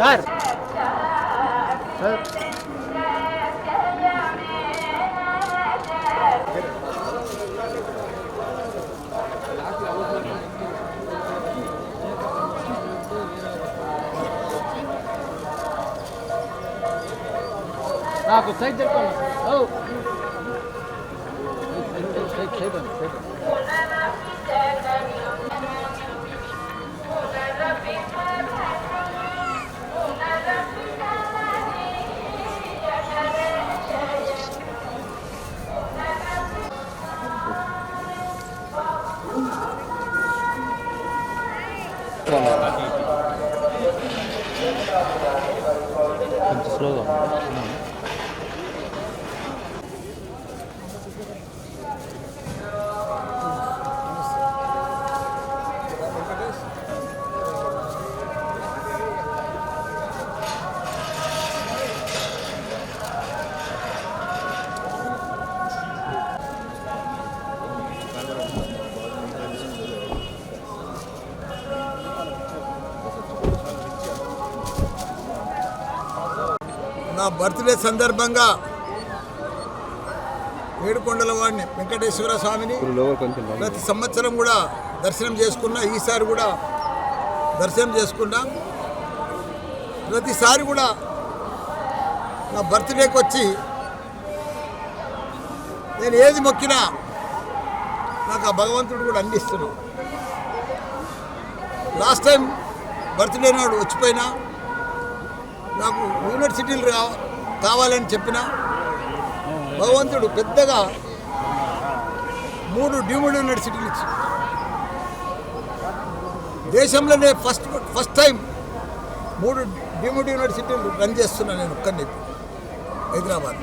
Sir నాకు side చెప్పండి. కొంచెం స్లోగా నా బర్త్డే సందర్భంగా ఏడుకొండల వాడిని వెంకటేశ్వర స్వామిని ప్రతి సంవత్సరం కూడా దర్శనం చేసుకున్నా. ఈసారి కూడా దర్శనం చేసుకున్నా. ప్రతిసారి కూడా నా బర్త్డేకి వచ్చి నేను ఏది మొక్కినా నాకు ఆ భగవంతుడు కూడా అందిస్తున్నాను. లాస్ట్ టైం బర్త్డే నాడు వచ్చిపోయినా నాకు యూనివర్సిటీలు కావాలని చెప్పిన భగవంతుడు పెద్దగా 3 డీమ్డ్ యూనివర్సిటీలు ఇచ్చి దేశంలోనే ఫస్ట్ టైం 3 డీమ్డ్ యూనివర్సిటీలు రన్ చేస్తున్నా నేను ఒక్కడిని హైదరాబాద్.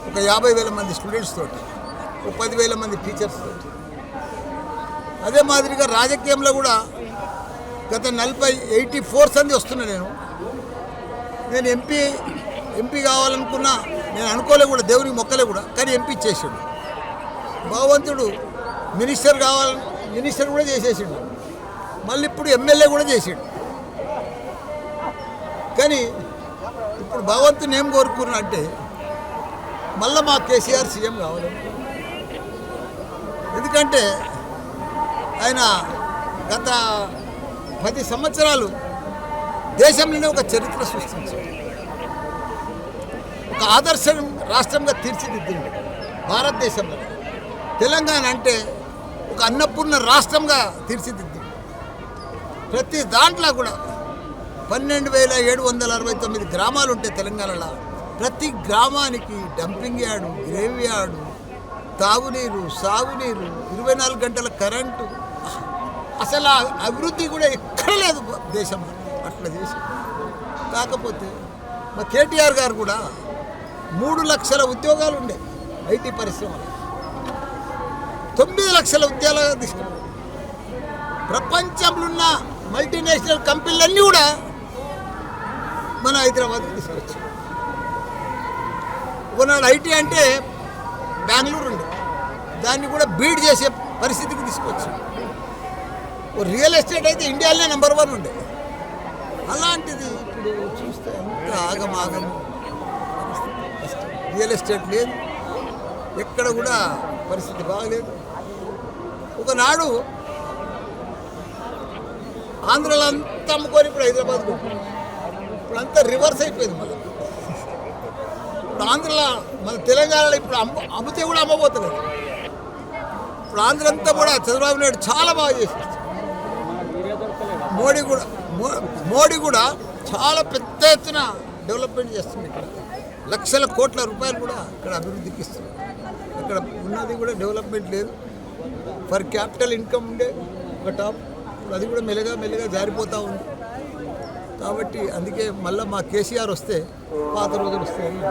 ఒక 50,000 మంది స్టూడెంట్స్ తోటి, ఒక 10,000 మంది టీచర్స్ తోటి. అదే మాదిరిగా రాజకీయంలో కూడా గత 84 సంది వస్తున్నా నేను ఎంపీ కావాలనుకున్నా. నేను అనుకోలే కూడా, దేవునికి మొక్కలే కూడా, కానీ ఎంపీ చేసాడు భగవంతుడు. మినిస్టర్ కూడా చేసేసాడు. మళ్ళీ ఇప్పుడు ఎమ్మెల్యే కూడా చేసాడు. కానీ ఇప్పుడు భగవంతుని ఏం కోరుకున్నా అంటే మళ్ళీ మా కేసీఆర్ సీఎం కావాలని. ఎందుకంటే ఆయన గత 10 సంవత్సరాలు దేశంలోనే ఒక చరిత్ర సృష్టించాడు. ఒక ఆదర్శ రాష్ట్రంగా తీర్చిదిద్దింది భారతదేశంలో. తెలంగాణ అంటే ఒక అన్నపూర్ణ రాష్ట్రంగా తీర్చిదిద్దింది. ప్రతి దాంట్లో కూడా 12,769 గ్రామాలు ఉంటాయి తెలంగాణలో. ప్రతి గ్రామానికి డంపింగ్ యార్డు, గ్రేవ్ యార్డు, తాగునీరు, సాగునీరు, 24 గంటల కరెంటు. అసలు ఆ అభివృద్ధి కూడా ఎక్కడ లేదు దేశంలో. అట్లా చేసి కాకపోతే మా కేటీఆర్ గారు కూడా 3 లక్షల ఉద్యోగాలు ఉండే ఐటీ పరిశ్రమలో 9 లక్షల ఉద్యోగాలు తీసుకున్నారు. ప్రపంచంలో ఉన్న మల్టీనేషనల్ కంపెనీలన్నీ కూడా మన హైదరాబాద్కి తీసుకొచ్చారు. ఒకనాడు ఐటీ అంటే బెంగళూరు ఉండే, దాన్ని కూడా బీడ్ చేసే పరిస్థితికి తీసుకొచ్చారు. రియల్ ఎస్టేట్ అయితే ఇండియాలోనే నెంబర్ 1 ఉండే. అలాంటిది ఇప్పుడు చూస్తే అంత ఆగమాగం. రియల్ ఎస్టేట్ లేదు, ఎక్కడ కూడా పరిస్థితి బాగలేదు. ఒకనాడు ఆంధ్రలో అంతా అమ్ముకొని ఇప్పుడు హైదరాబాద్కు, ఇప్పుడు అంతా రివర్స్ అయిపోయింది. మళ్ళీ ఇప్పుడు ఆంధ్రలో, మన తెలంగాణలో ఇప్పుడు అమ్మితే కూడా అమ్మబోతున్నారు. ఇప్పుడు ఆంధ్ర అంతా కూడా చంద్రబాబు నాయుడు చాలా బాగా చేశారు. మోడీ కూడా చాలా పెద్ద ఎత్తున డెవలప్మెంట్ చేస్తుంది. ఇక్కడ లక్షల కోట్ల రూపాయలు కూడా ఇక్కడ అభివృద్ధికి ఇస్తుంది. ఇక్కడ ఉన్నది కూడా డెవలప్మెంట్ లేదు. ఫర్ క్యాపిటల్ ఇన్కమ్ ఉండే ఒక టాప్, ఇప్పుడు అది కూడా మెల్లగా జారిపోతూ ఉంది. కాబట్టి అందుకే మళ్ళీ మా కేసీఆర్ వస్తే పాత రోజులు వస్తాయని.